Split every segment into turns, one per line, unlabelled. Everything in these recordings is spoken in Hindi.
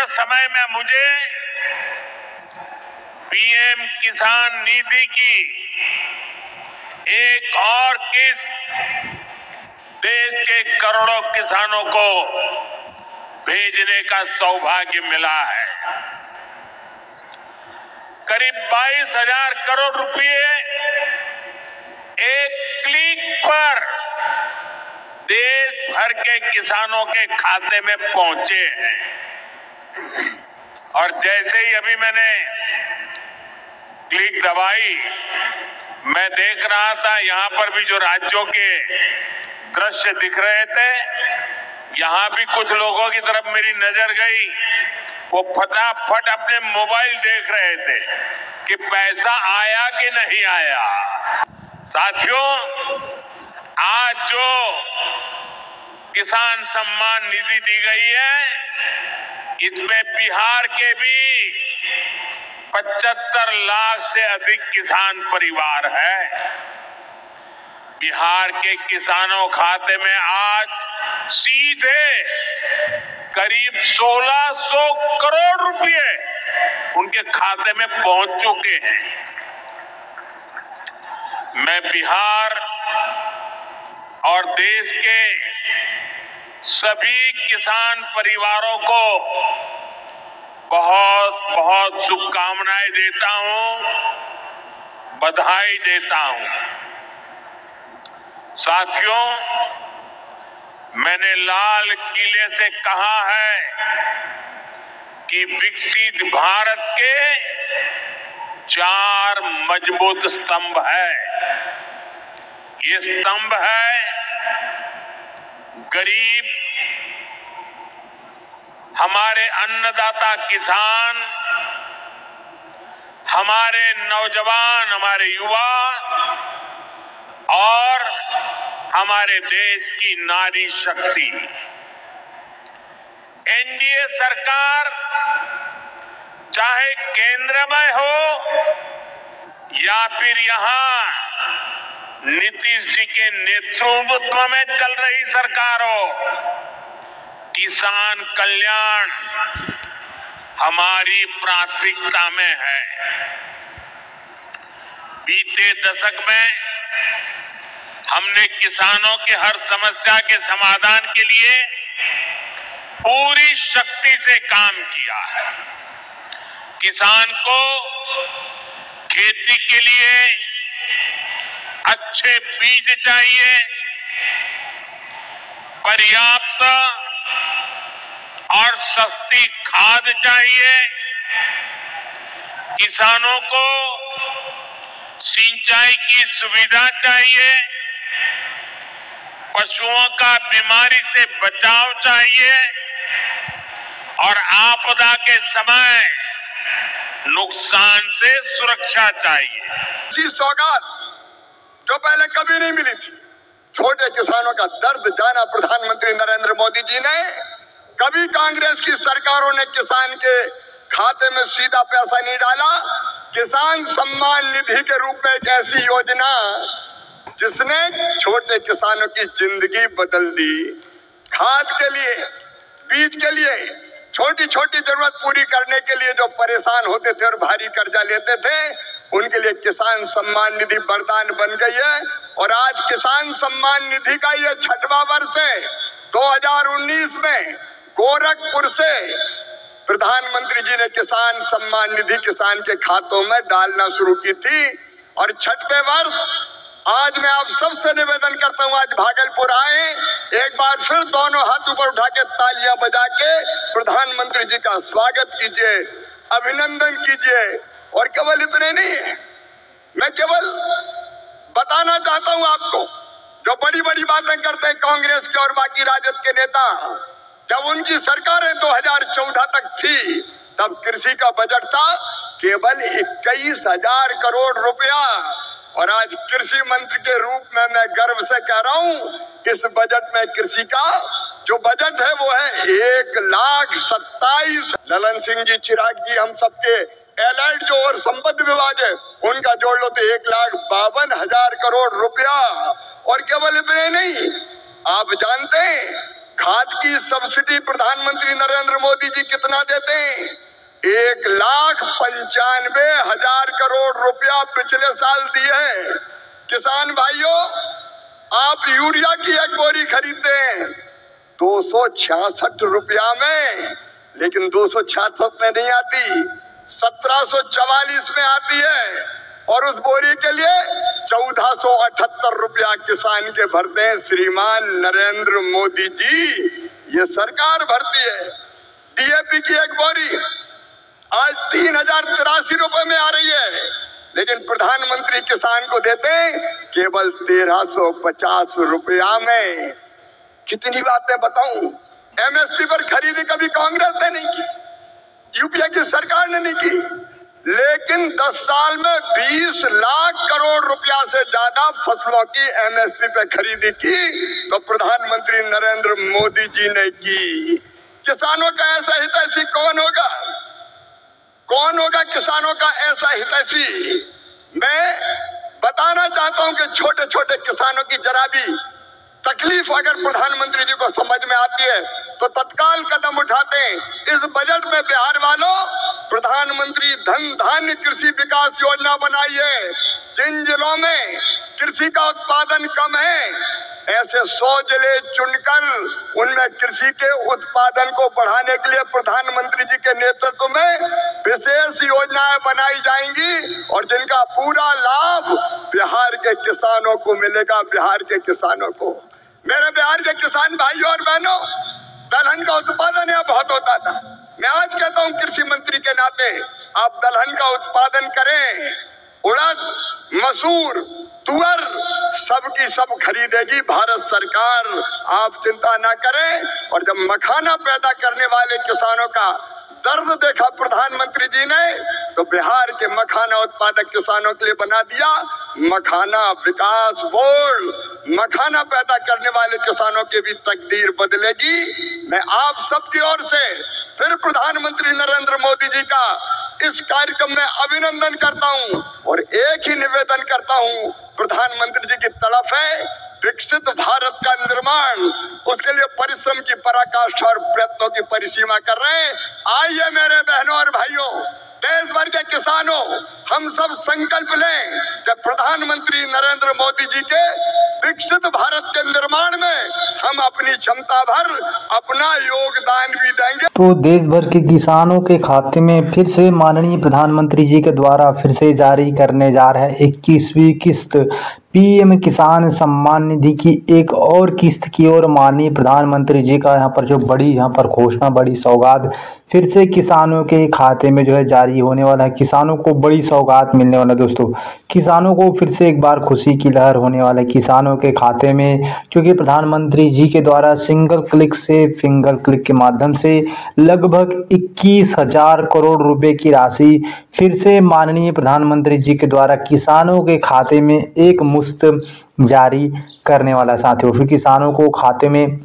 समय में मुझे पीएम किसान निधि की एक और किस्त देश के करोड़ों किसानों को भेजने का सौभाग्य मिला है। करीब 22,000 करोड़ रुपए एक क्लिक पर देश भर के किसानों के खाते में पहुंचे हैं। और जैसे ही अभी मैंने क्लिक दबाई, मैं देख रहा था यहां पर भी जो राज्यों के दृश्य दिख रहे थे, यहां भी कुछ लोगों की तरफ मेरी नजर गई। वो फटाफट अपने मोबाइल देख रहे थे कि पैसा आया कि नहीं आया। साथियों, आज जो किसान सम्मान निधि दी गई है, इसमें बिहार के भी 75 लाख से अधिक किसान परिवार है। बिहार के किसानों खाते में आज सीधे करीब 1600 करोड़ रुपए उनके खाते में पहुंच चुके हैं। मैं बिहार और देश के सभी किसान परिवारों को बहुत बहुत शुभकामनाएं देता हूं, बधाई देता हूं। साथियों, मैंने लाल किले से कहा है कि विकसित भारत के 4 मजबूत स्तंभ है। ये स्तंभ है गरीब, हमारे अन्नदाता किसान, हमारे नौजवान, हमारे युवा और हमारे देश की नारी शक्ति। एनडीए सरकार चाहे केंद्र में हो या फिर यहां नीतीश जी के नेतृत्व में चल रही सरकार हो, किसान कल्याण हमारी प्राथमिकता में है। बीते दशक में हमने किसानों के हर समस्या के समाधान के लिए पूरी शक्ति से काम किया है। किसान को खेती के लिए अच्छे बीज चाहिए, पर्याप्त और सस्ती खाद चाहिए, किसानों को सिंचाई की सुविधा चाहिए, पशुओं का बीमारी से बचाव चाहिए और आपदा के समय नुकसान से सुरक्षा चाहिए।
जी सौगात जो पहले कभी नहीं मिली थी। छोटे किसानों का दर्द जाना प्रधानमंत्री नरेंद्र मोदी जी ने। कभी कांग्रेस की सरकारों ने किसान के खाते में सीधा पैसा नहीं डाला। किसान सम्मान निधि के रूप में एक ऐसी योजना जिसने छोटे किसानों की जिंदगी बदल दी। खाद के लिए, बीज के लिए, छोटी छोटी जरूरत पूरी करने के लिए जो परेशान होते थे और भारी कर्जा लेते थे, उनके लिए किसान सम्मान निधि वरदान बन गई है। और आज किसान सम्मान निधि का ये 6वां वर्ष है। 2019 में गोरखपुर से प्रधानमंत्री जी ने किसान सम्मान निधि किसान के खातों में डालना शुरू की थी। और 6वें वर्ष आज मैं आप सबसे निवेदन करता हूं, आज भागलपुर आए, एक बार फिर दोनों हाथ ऊपर उठा के तालियां बजा के प्रधानमंत्री जी का स्वागत कीजिए, अभिनंदन कीजिए। और केवल इतने नहीं है, मैं केवल बताना चाहता हूं आपको, जो बड़ी बड़ी बातें करते हैं कांग्रेस के और बाकी राजद के नेता, जब उनकी सरकारें 2014 तक थी, तब कृषि का बजट था केवल 21,000 करोड़ रुपया। और आज कृषि मंत्री के रूप में मैं गर्व से कह रहा हूं, इस बजट में कृषि का जो बजट है वो है 1,27,000। ललन सिंह जी, चिराग जी, हम सबके एलाइड जो और संपत्ति विभाग है उनका जोड़ लो तो 1,52,000 करोड़ रुपया। और केवल इतने नहीं, आप जानते हैं खाद की सब्सिडी प्रधानमंत्री नरेंद्र मोदी जी कितना देते हैं? 1,95,000 करोड़ रुपया पिछले साल दिए हैं। किसान भाइयों, आप यूरिया की एक बोरी खरीदते हैं 266 रुपया में, लेकिन 266 में नहीं आती, 1744 में आती है, और उस बोरी के लिए 1478 रुपया किसान के भरते हैं श्रीमान नरेंद्र मोदी जी। ये सरकार भरती है। डीएपी की एक बोरी आज 3083 रुपए में आ रही है, लेकिन प्रधानमंत्री किसान को देते हैं केवल 1350 रुपया में। कितनी बातें बताऊं। एमएसपी पर खरीदी कभी कांग्रेस ने नहीं की, यूपीए की सरकार ने नहीं की, लेकिन 10 साल में 20 लाख करोड़ रुपया से ज्यादा फसलों की एमएसपी पे खरीदी की तो प्रधानमंत्री नरेंद्र मोदी जी ने की। किसानों का ऐसा हितैषी कौन होगा? कौन होगा किसानों का ऐसा हितैषी? मैं बताना चाहता हूं कि छोटे छोटे किसानों की जरा भी तकलीफ अगर प्रधानमंत्री जी को समझ में आती है तो तत्काल कदम उठाते हैं। इस बजट में बिहार वालों प्रधानमंत्री धन धान्य कृषि विकास योजना बनाई है। जिन जिलों में कृषि का उत्पादन कम है, ऐसे 100 जिले चुनकर उनमें कृषि के उत्पादन को बढ़ाने के लिए प्रधानमंत्री जी के नेतृत्व में विशेष योजनाएं बनाई जाएंगी और जिनका पूरा लाभ बिहार के किसानों को मिलेगा। बिहार के किसानों को, मेरे बिहार के किसान भाइयों और बहनों, दलहन का उत्पादन यहाँ बहुत होता था। मैं आज कहता हूँ कृषि मंत्री के नाते, आप दलहन का उत्पादन करें। उड़द, मसूर, तुअर सबकी सब खरीदेगी भारत सरकार, आप चिंता ना करें। और जब मखाना पैदा करने वाले किसानों का दर्द देखा प्रधानमंत्री जी ने, तो बिहार के मखाना उत्पादक किसानों के लिए बना दिया मखाना विकास बोर्ड। मखाना पैदा करने वाले किसानों की भी तकदीर बदलेगी। मैं आप सबकी ओर से फिर प्रधानमंत्री नरेंद्र मोदी जी का इस कार्यक्रम में अभिनंदन करता हूं और एक ही निवेदन करता हूं, प्रधानमंत्री जी की तड़प है विकसित भारत का निर्माण, उसके लिए परिश्रम की पराकाष्ठा और प्रयत्नों की परिसीमा कर रहे हैं। आइए मेरे बहनों और भाइयों, देश भर के किसानों, हम सब संकल्प लें कि प्रधानमंत्री नरेंद्र मोदी जी के विकसित भारत के निर्माण में हम अपनी क्षमता भर अपना योगदान भी देंगे।
तो देश भर के किसानों के खाते में फिर से माननीय प्रधानमंत्री जी के द्वारा फिर से जारी करने जा रहा है 21वीं किस्त पीएम किसान सम्मान निधि की एक और किस्त की ओर माननीय प्रधानमंत्री जी का यहाँ पर जो बड़ी यहाँ पर घोषणा, बड़ी सौगात फिर से किसानों के खाते में जो है जारी होने वाला है। किसानों को बड़ी सौगात मिलने वाला है दोस्तों। किसानों को फिर से एक बार खुशी की लहर होने वाला है किसानों के खाते में, क्योंकि प्रधानमंत्री जी के द्वारा सिंगल क्लिक से, फिंगर क्लिक के माध्यम से लगभग 21,000 करोड़ रुपए की राशि फिर से माननीय प्रधानमंत्री जी के द्वारा किसानों के खाते में एक मुश्त जारी करने वाला साथियों। फिर किसानों को खाते में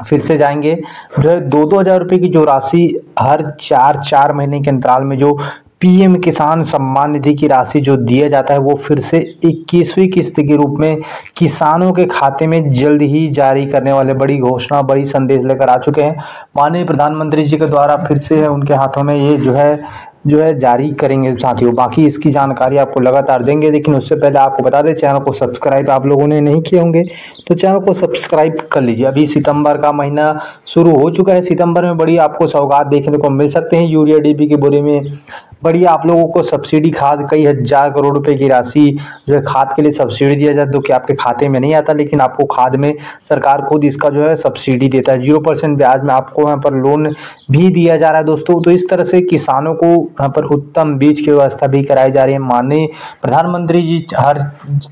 फिर से जाएंगे जो है 2-2 हज़ार रुपये की जो राशि हर 4 महीने के अंतराल में जो पीएम किसान सम्मान निधि की राशि जो दिया जाता है वो फिर से 21वीं किस्त के रूप में किसानों के खाते में जल्द ही जारी करने वाले बड़ी घोषणा, बड़ी संदेश लेकर आ चुके हैं माननीय प्रधानमंत्री जी के द्वारा। फिर से उनके हाथों में ये जो है जारी करेंगे साथियों। बाकी इसकी जानकारी आपको लगातार देंगे, लेकिन उससे पहले आपको बता दें चैनल को सब्सक्राइब आप लोगों ने नहीं किए होंगे तो चैनल को सब्सक्राइब कर लीजिए। अभी सितंबर का महीना शुरू हो चुका है। सितंबर में बड़ी आपको सौगात देखने को मिल सकते हैं। यूरिया डीपी के बोरे में बड़ी आप लोगों को सब्सिडी, खाद कई हजार करोड़ रुपए की राशि जो है खाद के लिए सब्सिडी दिया जाता है, जो कि आपके खाते में नहीं आता, लेकिन आपको खाद में सरकार खुद इसका जो है सब्सिडी देता है। 0% ब्याज में आपको यहाँ पर लोन भी दिया जा रहा है दोस्तों। तो इस तरह से किसानों को यहाँ पर उत्तम बीज की व्यवस्था भी कराई जा रही है। माननीय प्रधानमंत्री जी हर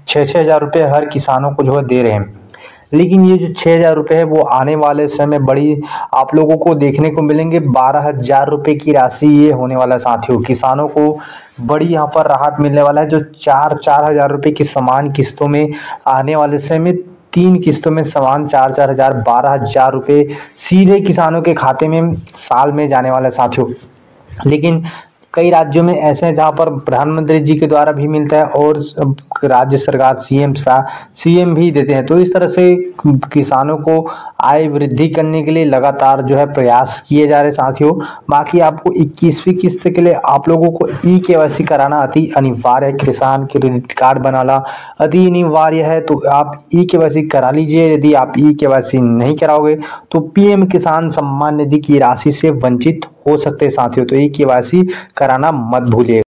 6-6 हज़ार रुपये हर किसानों को जो है दे रहे हैं, लेकिन ये जो 6 हज़ार रुपये है वो आने वाले समय बड़ी आप लोगों को देखने को मिलेंगे। 12,000 रुपये की राशि ये होने वाला साथियों। किसानों को बड़ी यहाँ पर राहत मिलने वाला है, जो 4-4 हज़ार रुपये की समान किस्तों में आने वाले समय में 3 किस्तों में समान 4-4 हज़ार 12,000 रुपये सीधे किसानों के खाते में साल में जाने वाला साथियों। लेकिन कई राज्यों में ऐसे हैं जहां पर प्रधानमंत्री जी के द्वारा भी मिलता है और राज्य सरकार सीएम भी देते हैं। तो इस तरह से किसानों को आय वृद्धि करने के लिए लगातार जो है प्रयास किए जा रहे साथियों। बाकी आपको 21वीं किस्त के लिए आप लोगों को ई-केवाईसी कराना अति अनिवार्य है। किसान क्रेडिट कार्ड बनाना अति अनिवार्य है, तो आप ई-केवाईसी करा लीजिए। यदि आप ई-केवाईसी नहीं कराओगे तो पीएम किसान सम्मान निधि की राशि से वंचित हो सकते हैं साथियों। तो ई-केवाईसी कराना मत भूलिए।